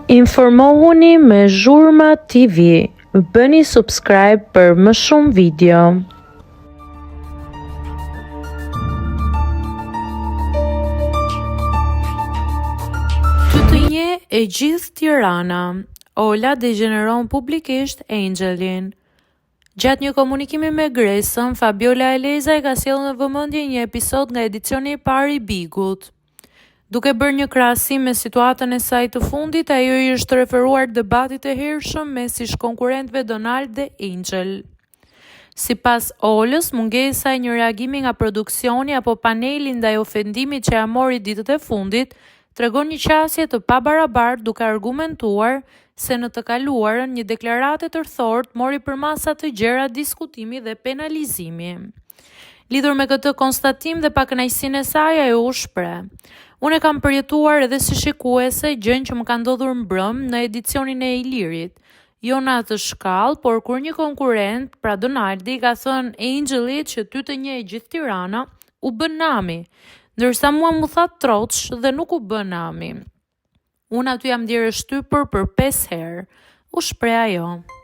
Informohuni me Zhurma TV. Bëni subscribe për më shumë video. Të një e gjithë Tirana, Ola degeneron publikisht Angelin. Gjatë një komunikimi me Gresën, Fabiola Eleza e ka sjellë në vëmendje një episod nga edicioni i parë i Bigut. Duke bërë një krahasim me situatën e saj të fundit, ajo i është referuar debatit e hershëm mes ish konkurrentëve Donald dhe Angel. Sipas Olës, mungesa e një reagimi nga produksioni apo paneli ndaj ofendimit që ja mori ditët e fundit tregon një qasje të pabarabartë, duke argumentuar se në të kaluarën një deklarate tërthort mori përmasa të gjera diskutimi dhe penalizimi. Lidhur me këtë konstatim dhe pakënaqësinë e saj, ajo u shpreh: "Unë e kam përjetuar edhe si shikuese gjën që më ka ndodhur mbrëm në edicionin e Ilirit. Jo në atë shkallë, por kur një konkurrent, pra Donaldi, ka thënë Angelit që ty të njeh gjithë Tirana, u bën nami, ndërsa mua mu tha troç dhe nuk u bën nami. Unë aty jam ndjerë shtypur për 5 herë", u shpreh ajo.